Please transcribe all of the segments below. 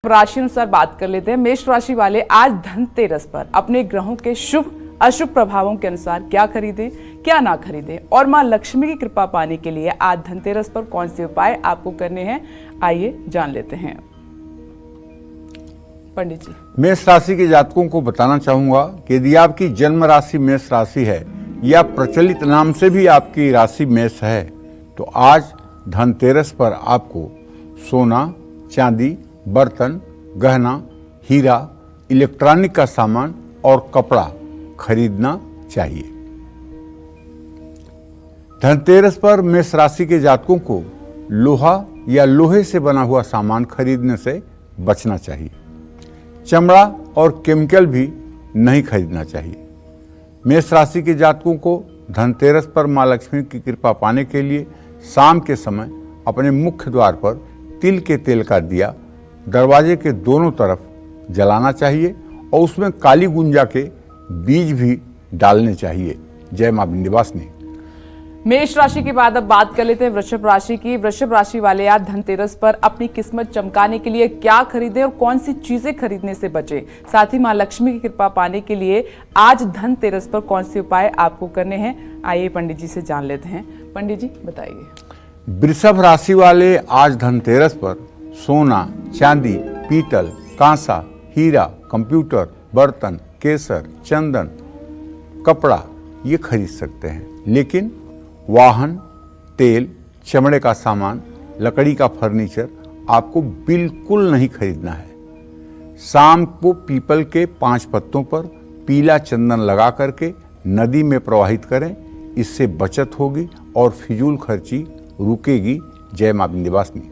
राशि अनुसार बात कर लेते हैं। मेष राशि वाले आज धनतेरस पर अपने ग्रहों के शुभ अशुभ प्रभावों के अनुसार क्या खरीदें, क्या ना खरीदें और मां लक्ष्मी की कृपा पाने के लिए आज धनतेरस पर कौन से उपाय आपको करने हैं, आइए जान लेते हैं। पंडित जी, मेष राशि के जातकों को बताना चाहूंगा कि यदि आपकी जन्म राशि मेष राशि है या प्रचलित नाम से भी आपकी राशि मेष है, तो आज धनतेरस पर आपको सोना, चांदी, बर्तन, गहना, हीरा, इलेक्ट्रॉनिक का सामान और कपड़ा खरीदना चाहिए। धनतेरस पर मेष राशि के जातकों को लोहा या लोहे से बना हुआ सामान खरीदने से बचना चाहिए। चमड़ा और केमिकल भी नहीं खरीदना चाहिए। मेष राशि के जातकों को धनतेरस पर मां लक्ष्मी की कृपा पाने के लिए शाम के समय अपने मुख्य द्वार पर तिल के तेल का दिया दरवाजे के दोनों तरफ जलाना चाहिए और उसमें काली गुंजा के बीज भी डालने चाहिए। जय मां विंध्यवासिनी। मेष राशि के बाद अब बात कर लेते हैं वृषभ राशि की। वृषभ राशि वाले आज धनतेरस पर अपनी किस्मत चमकाने के लिए क्या खरीदें और कौन सी चीजें खरीदने से बचें, साथ ही मां लक्ष्मी की कृपा पाने के लिए आज धनतेरस पर कौन से उपाय आपको करने हैं, आइए पंडित जी से जान लेते हैं। पंडित जी बताइए। वृषभ राशि वाले आज धनतेरस पर सोना, चांदी, पीतल, कांसा, हीरा, कंप्यूटर, बर्तन, केसर, चंदन, कपड़ा ये खरीद सकते हैं, लेकिन वाहन, तेल, चमड़े का सामान, लकड़ी का फर्नीचर आपको बिल्कुल नहीं खरीदना है। शाम को पीपल के 5 पत्तों पर पीला चंदन लगा करके नदी में प्रवाहित करें, इससे बचत होगी और फिजूल खर्ची रुकेगी। जय मां विंध्यवासिनी।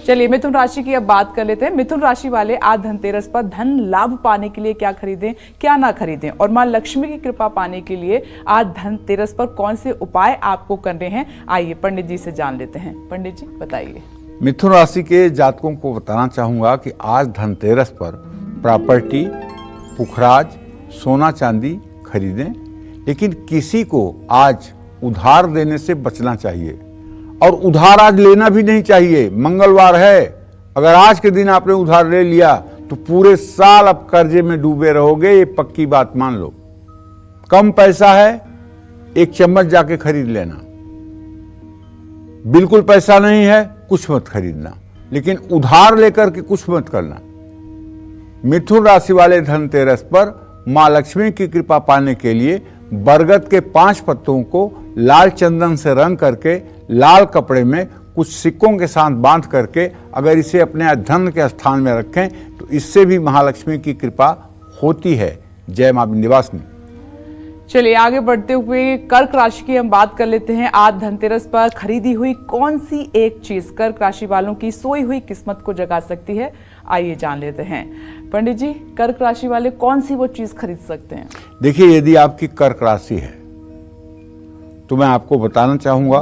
चलिए मिथुन राशि की अब बात कर लेते हैं। मिथुन राशि वाले आज धनतेरस पर धन लाभ पाने के लिए क्या खरीदें, क्या ना खरीदें और मां लक्ष्मी की कृपा पाने के लिए आज धनतेरस पर कौन से उपाय आपको करने हैं, आइए पंडित जी से जान लेते हैं। पंडित जी बताइए। मिथुन राशि के जातकों को बताना चाहूंगा कि आज धनतेरस पर प्रॉपर्टी, पुखराज, सोना चांदी खरीदें, लेकिन किसी को आज उधार देने से बचना चाहिए और उधार आज लेना भी नहीं चाहिए। मंगलवार है, अगर आज के दिन आपने उधार ले लिया तो पूरे साल आप कर्जे में डूबे रहोगे, ये पक्की बात मान लो। कम पैसा है, एक चम्मच जाके खरीद लेना। बिल्कुल पैसा नहीं है, कुछ मत खरीदना, लेकिन उधार लेकर के कुछ मत करना। मिथुन राशि वाले धनतेरस पर मां लक्ष्मी की कृपा पाने के लिए बरगद के 5 पत्तों को लाल चंदन से रंग करके लाल कपड़े में कुछ सिक्कों के साथ बांध करके अगर इसे अपने धन के स्थान में रखें तो इससे भी महालक्ष्मी की कृपा होती है। जय मां विंध्यवासिनी। चलिए आगे बढ़ते हुए कर्क राशि की हम बात कर लेते हैं। आज धनतेरस पर खरीदी हुई कौन सी एक चीज कर्क राशि वालों की सोई हुई किस्मत को जगा सकती है, आइए जान लेते हैं। पंडित जी, कर्क राशि वाले कौन सी वो चीज खरीद सकते हैं? देखिए, यदि आपकी कर्क राशि है तो मैं आपको बताना चाहूंगा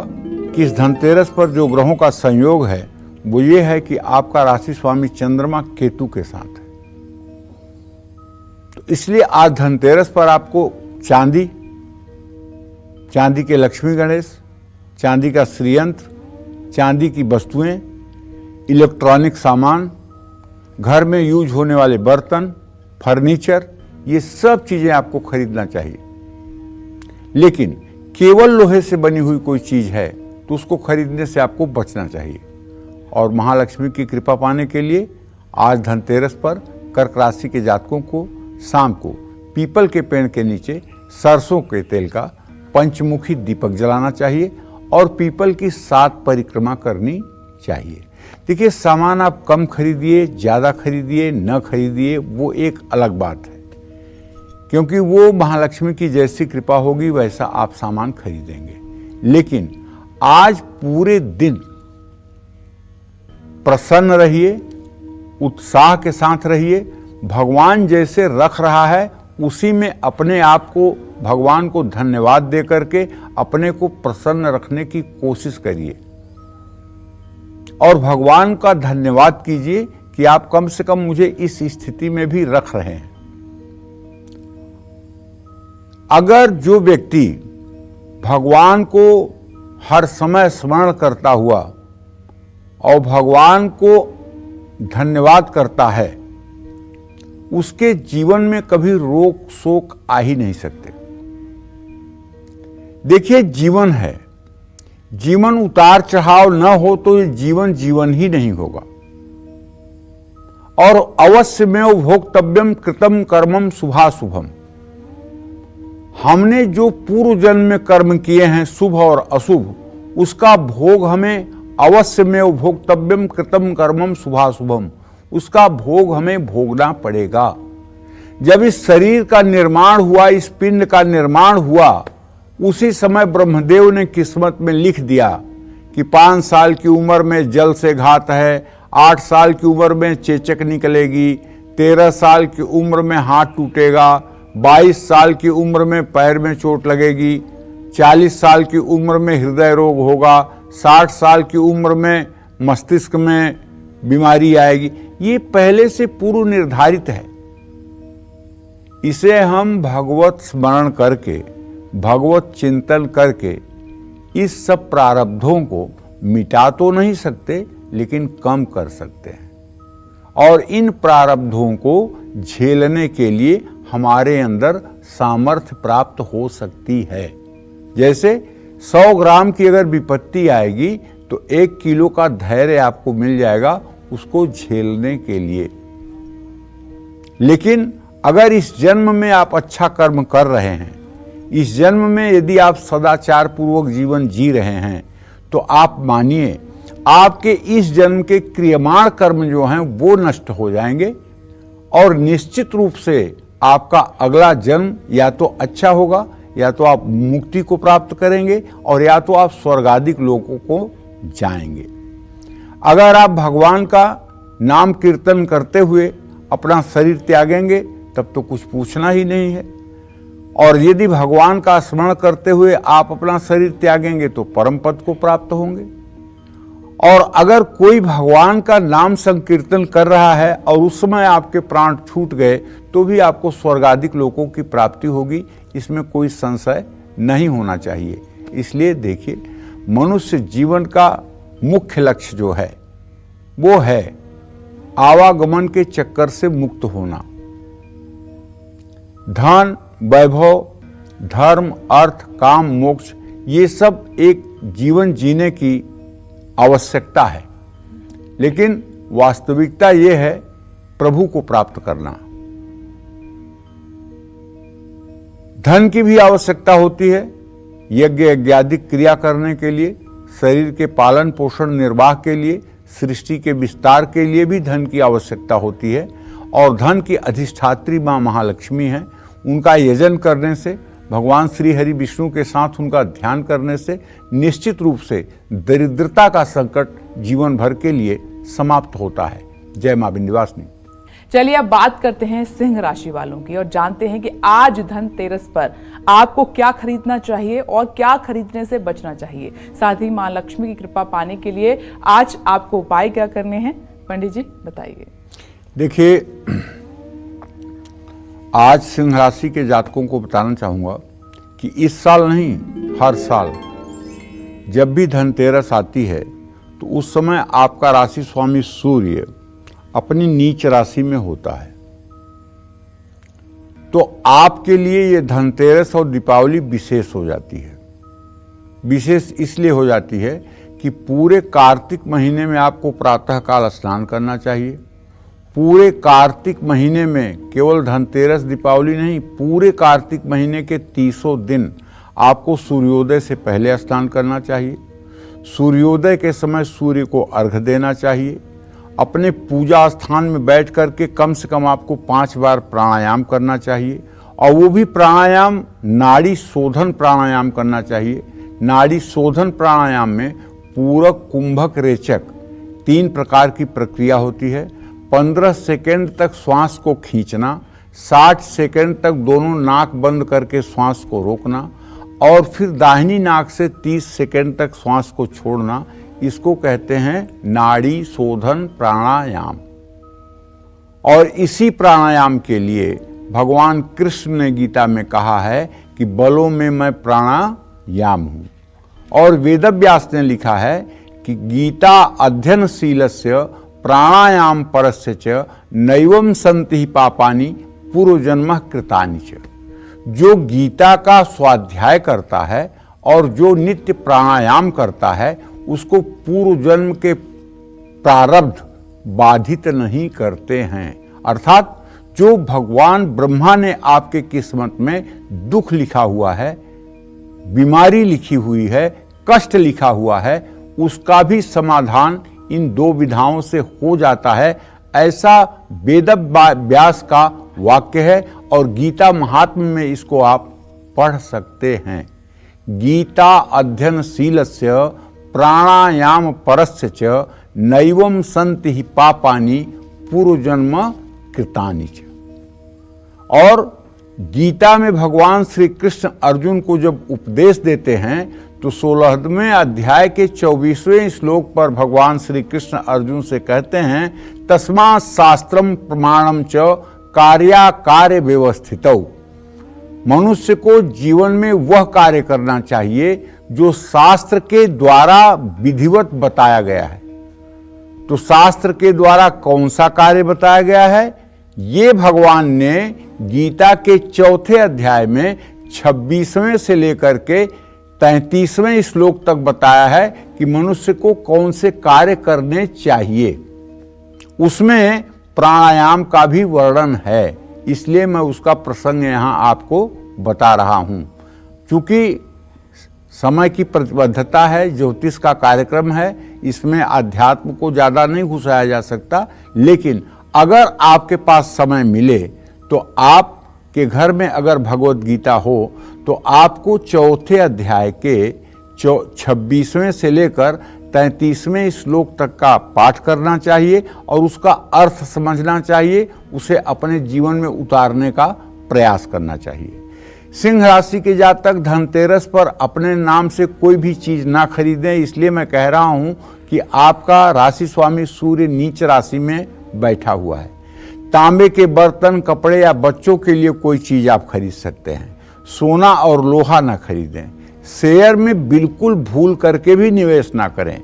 कि इस धनतेरस पर जो ग्रहों का संयोग है वो ये है कि आपका राशि स्वामी चंद्रमा केतु के साथ है। तो इसलिए आज धनतेरस पर आपको चांदी के लक्ष्मी गणेश, चांदी का श्रीयंत्र, चांदी की वस्तुएं, इलेक्ट्रॉनिक सामान, घर में यूज होने वाले बर्तन, फर्नीचर, ये सब चीजें आपको खरीदना चाहिए। लेकिन केवल लोहे से बनी हुई कोई चीज है तो उसको खरीदने से आपको बचना चाहिए। और महालक्ष्मी की कृपा पाने के लिए आज धनतेरस पर कर्क राशि के जातकों को शाम को पीपल के पेड़ के नीचे सरसों के तेल का पंचमुखी दीपक जलाना चाहिए और पीपल की 7 परिक्रमा करनी चाहिए। देखिए, सामान आप कम खरीदिए, ज़्यादा खरीदिए, न खरीदिए, वो एक अलग बात है, क्योंकि वो महालक्ष्मी की जैसी कृपा होगी वैसा आप सामान खरीदेंगे। लेकिन आज पूरे दिन प्रसन्न रहिए, उत्साह के साथ रहिए। भगवान जैसे रख रहा है उसी में अपने आप को, भगवान को धन्यवाद दे करके अपने को प्रसन्न रखने की कोशिश करिए और भगवान का धन्यवाद कीजिए कि आप कम से कम मुझे इस स्थिति में भी रख रहे हैं। अगर जो व्यक्ति भगवान को हर समय स्मरण करता हुआ और भगवान को धन्यवाद करता है उसके जीवन में कभी रोक शोक आ ही नहीं सकते। देखिए, जीवन है, जीवन उतार चढ़ाव न हो तो ये जीवन जीवन ही नहीं होगा। और अवश्य में भोक्तव्यम कृतम कर्मम शुभाशुभम, हमने जो पूर्व जन्म में कर्म किए हैं शुभ और अशुभ, उसका भोग हमें अवश्य में भोक्तव्यम कृतम कर्मम शुभाशुभम, उसका भोग हमें भोगना पड़ेगा। जब इस शरीर का निर्माण हुआ, इस पिंड का निर्माण हुआ, उसी समय ब्रह्मदेव ने किस्मत में लिख दिया कि 5 साल की उम्र में जल से घात है, 8 साल की उम्र में चेचक निकलेगी, 13 साल की उम्र में हाथ टूटेगा, 22 साल की उम्र में पैर में चोट लगेगी, 40 साल की उम्र में हृदय रोग होगा, 60 साल की उम्र में मस्तिष्क में बीमारी आएगी। ये पहले से पूर्व निर्धारित है। इसे हम भगवत स्मरण करके, भगवत चिंतन करके इस सब प्रारब्धों को मिटा तो नहीं सकते, लेकिन कम कर सकते हैं। और इन प्रारब्धों को झेलने के लिए हमारे अंदर सामर्थ्य प्राप्त हो सकती है। जैसे 100 ग्राम की अगर विपत्ति आएगी तो 1 किलो का धैर्य आपको मिल जाएगा उसको झेलने के लिए। लेकिन अगर इस जन्म में आप अच्छा कर्म कर रहे हैं, इस जन्म में यदि आप सदाचार पूर्वक जीवन जी रहे हैं, तो आप मानिए आपके इस जन्म के क्रियमाण कर्म जो हैं वो नष्ट हो जाएंगे और निश्चित रूप से आपका अगला जन्म या तो अच्छा होगा, या तो आप मुक्ति को प्राप्त करेंगे, और या तो आप स्वर्गादिक लोकों को जाएंगे। अगर आप भगवान का नाम कीर्तन करते हुए अपना शरीर त्यागेंगे तब तो कुछ पूछना ही नहीं है, और यदि भगवान का स्मरण करते हुए आप अपना शरीर त्यागेंगे तो परम पद को प्राप्त होंगे। और अगर कोई भगवान का नाम संकीर्तन कर रहा है और उस समय आपके प्राण छूट गए तो भी आपको स्वर्गादिक लोकों की प्राप्ति होगी, इसमें कोई संशय नहीं होना चाहिए। इसलिए देखिए, मनुष्य जीवन का मुख्य लक्ष्य जो है वो है आवागमन के चक्कर से मुक्त होना। धन, वैभव, धर्म, अर्थ, काम, मोक्ष, ये सब एक जीवन जीने की आवश्यकता है, लेकिन वास्तविकता ये है प्रभु को प्राप्त करना। धन की भी आवश्यकता होती है यज्ञ यज्ञादिक क्रिया करने के लिए, शरीर के पालन पोषण निर्वाह के लिए, सृष्टि के विस्तार के लिए भी धन की आवश्यकता होती है। और धन की अधिष्ठात्री मां महालक्ष्मी हैं, उनका यजन करने से, भगवान श्री हरि विष्णु के साथ उनका ध्यान करने से निश्चित रूप से दरिद्रता का संकट जीवन भर के लिए समाप्त होता है। जय मां विंध्यवासिनी। चलिए अब बात करते हैं सिंह राशि वालों की और जानते हैं कि आज धनतेरस पर आपको क्या खरीदना चाहिए और क्या खरीदने से बचना चाहिए। साथ ही मां लक्ष्मी की कृपा पाने के लिए आज आपको उपाय क्या करने हैं, पंडित जी बताइए। देखिए, आज सिंह राशि के जातकों को बताना चाहूँगा कि इस साल नहीं, हर साल जब भी धनतेरस आती है तो उस समय आपका राशि स्वामी सूर्य अपनी नीच राशि में होता है। तो आपके लिए ये धनतेरस और दीपावली विशेष हो जाती है। विशेष इसलिए हो जाती है कि पूरे कार्तिक महीने में आपको प्रातःकाल स्नान करना चाहिए। पूरे कार्तिक महीने में केवल धनतेरस दीपावली नहीं, पूरे कार्तिक महीने के 30 दिन आपको सूर्योदय से पहले स्नान करना चाहिए। सूर्योदय के समय सूर्य को अर्घ्य देना चाहिए। अपने पूजा स्थान में बैठ करके कम से कम आपको 5 बार प्राणायाम करना चाहिए, और वो भी प्राणायाम नाड़ी शोधन प्राणायाम करना चाहिए। नाड़ी शोधन प्राणायाम में पूरक, कुंभक, रेचक 3 प्रकार की प्रक्रिया होती है। 15 सेकेंड तक श्वास को खींचना, 60 सेकेंड तक दोनों नाक बंद करके श्वास को रोकना, और फिर दाहिनी नाक से 30 सेकेंड तक श्वास को छोड़ना। इसको कहते हैं नाड़ी शोधन प्राणायाम। और इसी प्राणायाम के लिए भगवान कृष्ण ने गीता में कहा है कि बलों में मैं प्राणायाम हूँ। और वेदव्यास ने लिखा है कि गीता अध्ययनशीलस्य प्राणायाम परस्य च नैवम संति पापानि पूर्वजन्म कृतानि च। जो गीता का स्वाध्याय करता है और जो नित्य प्राणायाम करता है उसको पूर्व जन्म के प्रारब्ध बाधित नहीं करते हैं। अर्थात जो भगवान ब्रह्मा ने आपके किस्मत में दुख लिखा हुआ है, बीमारी लिखी हुई है, कष्ट लिखा हुआ है, उसका भी समाधान इन दो विधाओं से हो जाता है। ऐसा वेद व्यास का वाक्य है और गीता महात्म्य में इसको आप पढ़ सकते हैं। गीता अध्ययनशीलस्य प्राणायाम परस्य च नैवम संति हि पापानि पूर्वजन्म कृतानि च। और गीता में भगवान श्री कृष्ण अर्जुन को जब उपदेश देते हैं तो 16वें अध्याय के 24वें श्लोक पर भगवान श्री कृष्ण अर्जुन से कहते हैं, तस्मात् शास्त्रम प्रमाणम च कार्याकार्य व्यवस्थितौ। मनुष्य को जीवन में वह कार्य करना चाहिए जो शास्त्र के द्वारा विधिवत बताया गया है। तो शास्त्र के द्वारा कौन सा कार्य बताया गया है? ये भगवान ने गीता के 4थे अध्याय में 26वें से लेकर के 33वें श्लोक तक बताया है कि मनुष्य को कौन से कार्य करने चाहिए। उसमें प्राणायाम का भी वर्णन है, इसलिए मैं उसका प्रसंग यहां आपको बता रहा हूं। क्योंकि समय की प्रतिबद्धता है, ज्योतिष का कार्यक्रम है, इसमें अध्यात्म को ज़्यादा नहीं घुसाया जा सकता। लेकिन अगर आपके पास समय मिले तो आपके घर में अगर भगवत गीता हो तो आपको 4थे अध्याय के 26वें से लेकर 33वें श्लोक तक का पाठ करना चाहिए और उसका अर्थ समझना चाहिए, उसे अपने जीवन में उतारने का प्रयास करना चाहिए। सिंह राशि के जातक धनतेरस पर अपने नाम से कोई भी चीज ना खरीदें। इसलिए मैं कह रहा हूं कि आपका राशि स्वामी सूर्य नीच राशि में बैठा हुआ है। तांबे के बर्तन, कपड़े या बच्चों के लिए कोई चीज आप खरीद सकते हैं। सोना और लोहा ना खरीदें। शेयर में बिल्कुल भूल करके भी निवेश ना करें।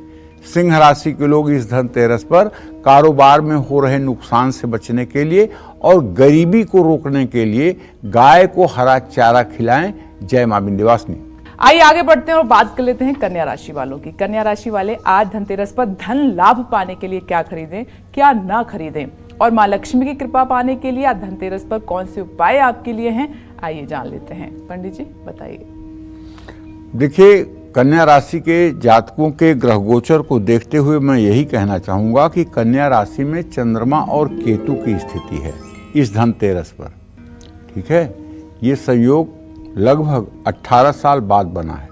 सिंह राशि के लोग इस धनतेरस पर कारोबार में हो रहे नुकसान से बचने के लिए और गरीबी को रोकने के लिए गाय को हरा चारा खिलाएं। जय मां विंध्यवासिनी। आइए आगे बढ़ते हैं और बात कर लेते हैं कन्या राशि वालों की। कन्या राशि वाले आज धनतेरस पर धन लाभ पाने के लिए क्या खरीदें, क्या ना खरीदें, और मां लक्ष्मी की कृपा पाने के लिए आज धनतेरस पर कौन से उपाय आपके लिए हैं, आइए जान लेते हैं। पंडित जी बताइए। देखिए, कन्या राशि के जातकों के ग्रह गोचर को देखते हुए मैं यही कहना चाहूंगा कि कन्या राशि में चंद्रमा और केतु की स्थिति है इस धनतेरस पर। ठीक है, ये संयोग लगभग 18 साल बाद बना है।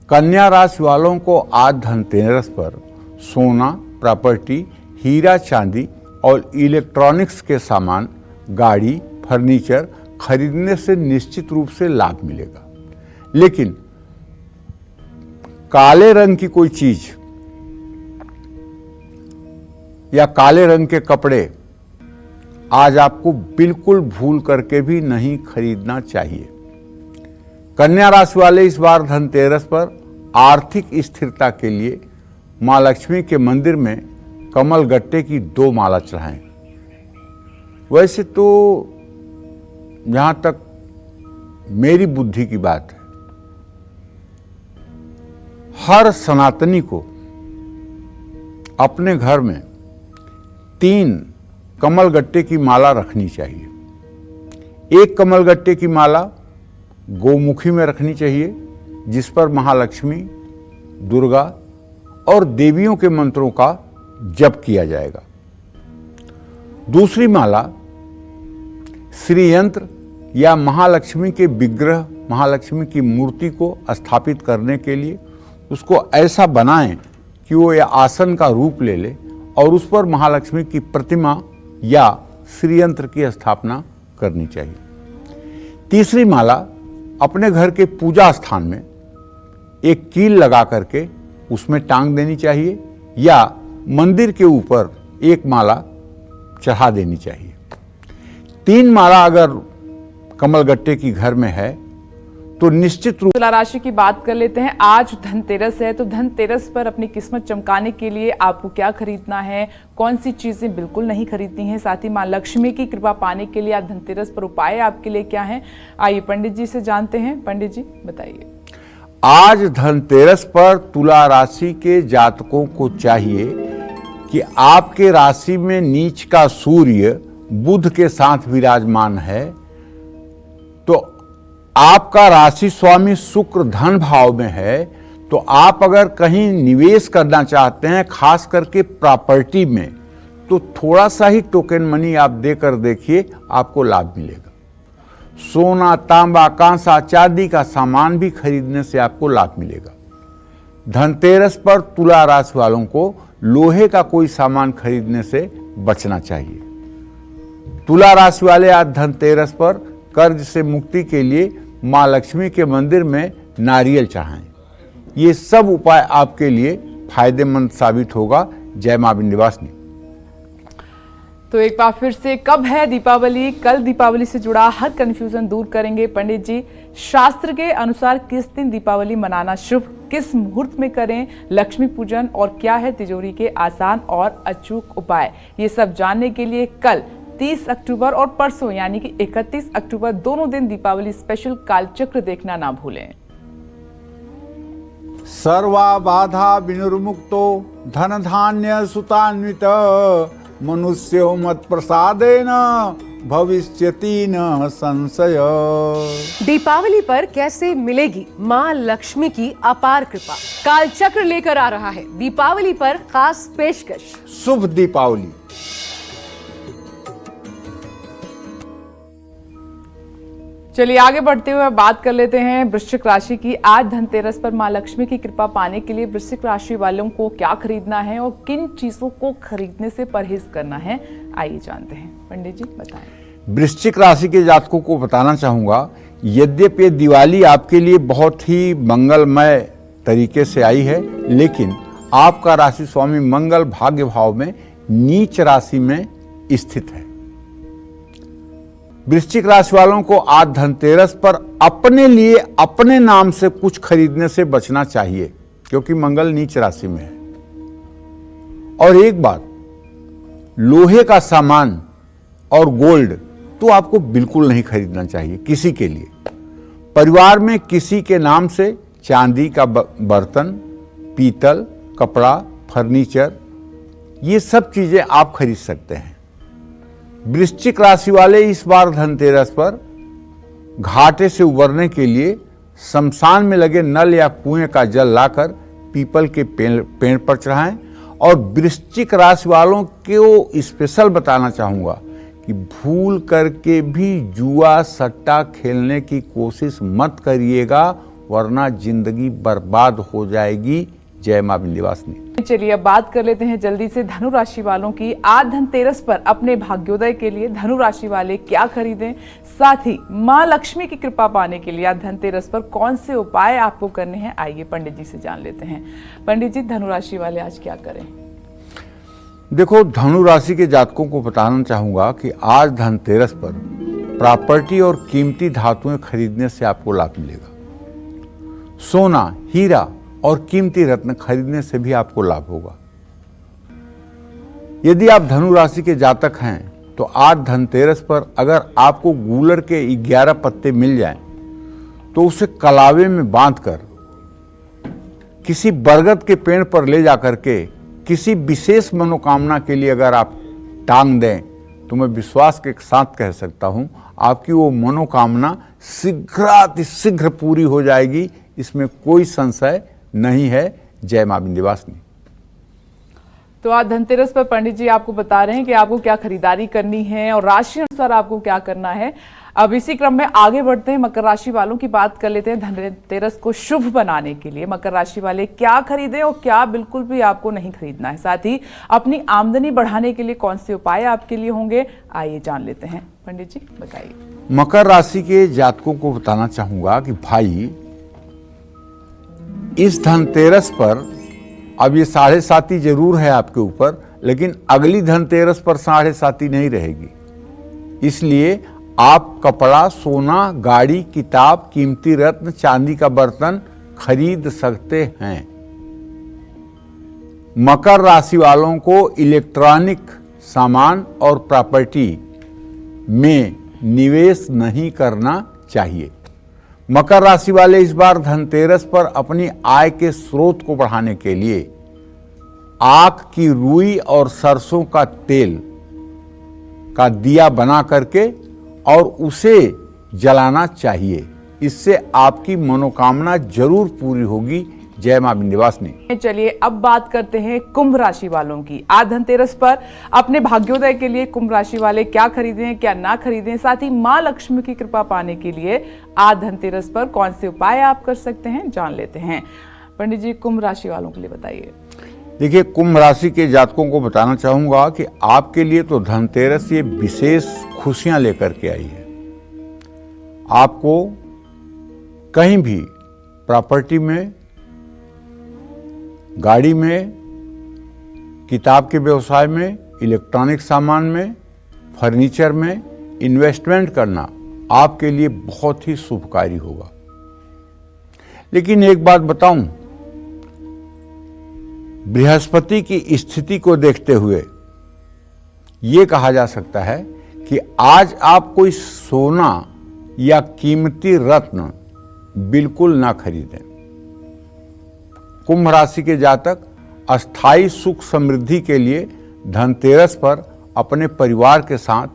कन्या राशि वालों को आज धनतेरस पर सोना, प्रॉपर्टी, हीरा चांदी और इलेक्ट्रॉनिक्स के सामान, गाड़ी, फर्नीचर खरीदने से निश्चित रूप से लाभ मिलेगा। लेकिन काले रंग की कोई चीज या काले रंग के कपड़े आज आपको बिल्कुल भूल करके भी नहीं खरीदना चाहिए। कन्या राशि वाले इस बार धनतेरस पर आर्थिक स्थिरता के लिए मां लक्ष्मी के मंदिर में कमल गट्टे की 2 माला चढ़ाएं। वैसे तो जहां तक मेरी बुद्धि की बात है, हर सनातनी को अपने घर में 3 कमलगट्टे की माला रखनी चाहिए। एक कमलगट्टे की माला गोमुखी में रखनी चाहिए, जिस पर महालक्ष्मी, दुर्गा और देवियों के मंत्रों का जप किया जाएगा। दूसरी माला श्री यंत्र या महालक्ष्मी के विग्रह, महालक्ष्मी की मूर्ति को स्थापित करने के लिए उसको ऐसा बनाएं कि वो या आसन का रूप ले ले और उस पर महालक्ष्मी की प्रतिमा या श्री यंत्र की स्थापना करनी चाहिए। तीसरी माला अपने घर के पूजा स्थान में एक कील लगा करके उसमें टांग देनी चाहिए या मंदिर के ऊपर एक माला चढ़ा देनी चाहिए। 3 माला अगर कमलगट्टे की घर में है तो निश्चित रूप तुला राशि की बात कर लेते हैं। आज धनतेरस है, तो धनतेरस पर अपनी किस्मत चमकाने के लिए आपको क्या खरीदना है, कौन सी चीजें बिल्कुल नहीं खरीदनी है, साथ ही मां लक्ष्मी की कृपा पाने के लिए आज धनतेरस पर उपाय आपके लिए क्या है, आइए पंडित जी से जानते हैं। पंडित जी बताइए। आज धनतेरस पर तुला राशि के जातकों को चाहिए कि आपके राशि में नीच का सूर्य बुध के साथ विराजमान है, तो आपका राशि स्वामी शुक्र धन भाव में है, तो आप अगर कहीं निवेश करना चाहते हैं, खास करके प्रॉपर्टी में, तो थोड़ा सा ही टोकन मनी आप देकर देखिए, आपको लाभ मिलेगा। सोना, तांबा, कांसा, चांदी का सामान भी खरीदने से आपको लाभ मिलेगा। धनतेरस पर तुला राशि वालों को लोहे का कोई सामान खरीदने से बचना चाहिए। तुला राशि वाले आज धनतेरस पर कर्ज से मुक्ति के लिए मां लक्ष्मी के मंदिर में नारियल चढ़ाएं। ये सब उपाय आपके लिए फायदेमंद साबित होगा। जय मां विंध्यवासिनी। तो एक बार फिर से, कब है दीपावली? कल दीपावली से जुड़ा हर कंफ्यूजन दूर करेंगे पंडित जी। शास्त्र के अनुसार किस दिन दीपावली मनाना शुभ, किस मुहूर्त में करें लक्ष्मी पूजन, और क्या है तिजोरी के आसान और अचूक उपाय, ये सब जानने के लिए कल 30 अक्टूबर और परसों यानी कि 31 अक्टूबर दोनों दिन दीपावली स्पेशल कालचक्र देखना ना भूलें। सर्वा बाधा विनिर्मुक्तो धन धान्य सुतान्वित मनुष्यो मत प्रसादेन भविष्यति न संशय। दीपावली पर कैसे मिलेगी मां लक्ष्मी की अपार कृपा, कालचक्र लेकर आ रहा है दीपावली पर खास पेशकश। शुभ दीपावली। चलिए आगे बढ़ते हुए बात कर लेते हैं वृश्चिक राशि की। आज धनतेरस पर मां लक्ष्मी की कृपा पाने के लिए वृश्चिक राशि वालों को क्या खरीदना है और किन चीजों को खरीदने से परहेज करना है, आइए जानते हैं। पंडित जी बताएं। वृश्चिक राशि के जातकों को बताना चाहूंगा, यद्यपि दिवाली आपके लिए बहुत ही मंगलमय तरीके से आई है, लेकिन आपका राशि स्वामी मंगल भाग्य भाव में नीच राशि में स्थित है। वृश्चिक राशि वालों को आज धनतेरस पर अपने लिए अपने नाम से कुछ खरीदने से बचना चाहिए, क्योंकि मंगल नीच राशि में है। और एक बात, लोहे का सामान और गोल्ड तो आपको बिल्कुल नहीं खरीदना चाहिए किसी के लिए। परिवार में किसी के नाम से चांदी का बर्तन, पीतल, कपड़ा, फर्नीचर, ये सब चीजें आप खरीद सकते हैं। वृश्चिक राशि वाले इस बार धनतेरस पर घाटे से उबरने के लिए शमशान में लगे नल या कुएं का जल लाकर पीपल के पेड़ पर चढ़ाएं। और वृश्चिक राशि वालों को स्पेशल बताना चाहूंगा कि भूल करके भी जुआ सट्टा खेलने की कोशिश मत करिएगा, वरना जिंदगी बर्बाद हो जाएगी। जय मां विंध्यवासिनी। चलिए अब बात कर लेते हैं जल्दी से धनु राशि वालों की। आज धनतेरस पर अपने भाग्योदय के लिए धनु राशि वाले क्या खरीदें, साथ ही मां लक्ष्मी की कृपा पाने के लिए आज धनतेरस पर कौन से उपाय आपको करने हैं, आइए पंडित जी से जान लेते हैं। पंडित जी, धनु राशि वाले आज क्या करें? देखो, धनु राशि के जातकों को बताना चाहूंगा कि आज धनतेरस पर प्रॉपर्टी और कीमती धातुएं खरीदने से आपको लाभ मिलेगा। सोना, हीरा और कीमती रत्न खरीदने से भी आपको लाभ होगा। यदि आप धनु राशि के जातक हैं तो आज धनतेरस पर अगर आपको गूलर के 11 पत्ते मिल जाएं तो उसे कलावे में बांधकर किसी बरगद के पेड़ पर ले जाकर के किसी विशेष मनोकामना के लिए अगर आप टांग दें, तो मैं विश्वास के साथ कह सकता हूं आपकी वो मनोकामना शीघ्र पूरी हो जाएगी, इसमें कोई संशय नहीं है। जय मां विंध्यवासिनी। तो आज धनतेरस पर पंडित जी आपको बता रहे हैं कि आपको क्या खरीदारी करनी है और राशि अनुसार आपको क्या करना है। अब इसी क्रम में आगे बढ़ते हैं, मकर राशि वालों की बात कर लेते हैं। धनतेरस को शुभ बनाने के लिए मकर राशि वाले क्या खरीदें और क्या बिल्कुल भी आपको नहीं खरीदना है, साथ ही अपनी आमदनी बढ़ाने के लिए कौन से उपाय आपके लिए होंगे, आइए जान लेते हैं। पंडित जी बताइए। मकर राशि के जातकों को बताना चाहूंगा कि भाई, इस धनतेरस पर अब ये 7.5 जरूर है आपके ऊपर, लेकिन अगली धनतेरस पर 7.5 नहीं रहेगी। इसलिए आप कपड़ा, सोना, गाड़ी, किताब, कीमती रत्न, चांदी का बर्तन खरीद सकते हैं। मकर राशि वालों को इलेक्ट्रॉनिक सामान और प्रॉपर्टी में निवेश नहीं करना चाहिए। मकर राशि वाले इस बार धनतेरस पर अपनी आय के स्रोत को बढ़ाने के लिए आक की रुई और सरसों का तेल का दिया बना करके और उसे जलाना चाहिए। इससे आपकी मनोकामना जरूर पूरी होगी। जय मां विंध्यवासिनी। चलिए अब बात करते हैं कुंभ राशि वालों की। आज धनतेरस पर अपने भाग्योदय के लिए कुंभ राशि वाले क्या खरीदें, क्या ना खरीदें, साथ ही मां लक्ष्मी की कृपा पाने के लिए आज धनतेरस पर कौन से उपाय आप कर सकते हैं, जान लेते हैं। पंडित जी, कुंभ राशि वालों के लिए बताइए। देखिए, कुंभ राशि के जातकों को बताना चाहूंगा कि आपके लिए तो धनतेरस ये विशेष खुशियां लेकर के आई है। आपको कहीं भी प्रॉपर्टी में, गाड़ी में, किताब के व्यवसाय में, इलेक्ट्रॉनिक सामान में, फर्नीचर में इन्वेस्टमेंट करना आपके लिए बहुत ही शुभकारी होगा। लेकिन एक बात बताऊं, बृहस्पति की स्थिति को देखते हुए यह कहा जा सकता है कि आज आप कोई सोना या कीमती रत्न बिल्कुल ना खरीदें। कुंभ राशि के जातक अस्थाई सुख समृद्धि के लिए धनतेरस पर अपने परिवार के साथ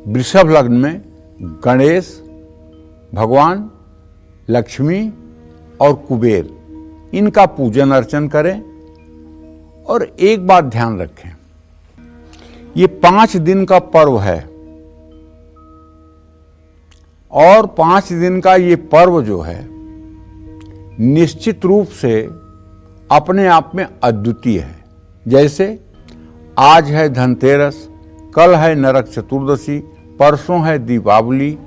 वृषभ लग्न में गणेश भगवान, लक्ष्मी और कुबेर इनका पूजन अर्चन करें। और एक बात ध्यान रखें, ये 5 दिन का पर्व है और 5 दिन का ये पर्व जो है निश्चित रूप से अपने आप में अद्वितीय है। जैसे आज है धनतेरस, कल है नरक चतुर्दशी, परसों है दीपावली,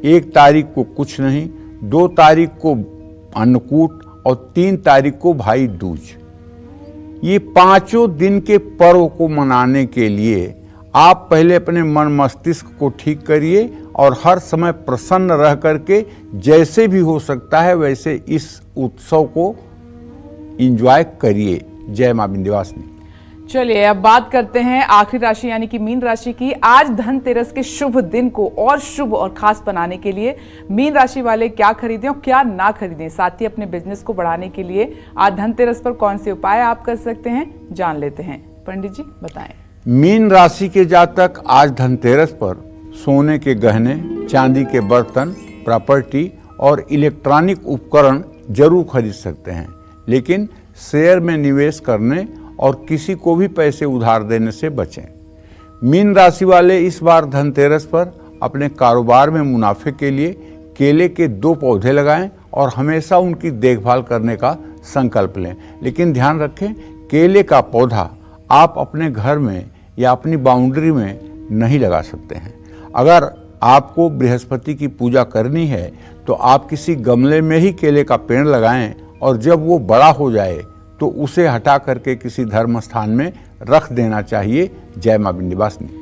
1 तारीख को कुछ नहीं, 2 तारीख को अन्नकूट और 3 तारीख को भाई दूज। ये 5 दिन के पर्व को मनाने के लिए आप पहले अपने मन मस्तिष्क को ठीक करिए और हर समय प्रसन्न रह करके जैसे भी हो सकता है वैसे इस उत्सव को एंजॉय करिए। जय मां विंध्यवासिनी। चलिए अब बात करते हैं आखिरी राशि यानी कि मीन राशि की। आज धनतेरस के शुभ दिन को और शुभ और खास बनाने के लिए मीन राशि वाले क्या खरीदें और क्या ना खरीदें, साथ ही अपने बिजनेस को बढ़ाने के लिए आज धनतेरस पर कौन से उपाय आप कर सकते हैं, जान लेते हैं। पंडित जी बताएं। मीन राशि के जातक आज धनतेरस पर सोने के गहने, चांदी के बर्तन, प्रॉपर्टी और इलेक्ट्रॉनिक उपकरण जरूर खरीद सकते हैं, लेकिन शेयर में निवेश करने और किसी को भी पैसे उधार देने से बचें। मीन राशि वाले इस बार धनतेरस पर अपने कारोबार में मुनाफे के लिए केले के 2 पौधे लगाएं और हमेशा उनकी देखभाल करने का संकल्प लें। लेकिन ध्यान रखें, केले का पौधा आप अपने घर में या अपनी बाउंड्री में नहीं लगा सकते हैं। अगर आपको बृहस्पति की पूजा करनी है तो आप किसी गमले में ही केले का पेड़ लगाएं और जब वो बड़ा हो जाए तो उसे हटा करके किसी धर्म स्थान में रख देना चाहिए। जय मां विंध्यवासिनी।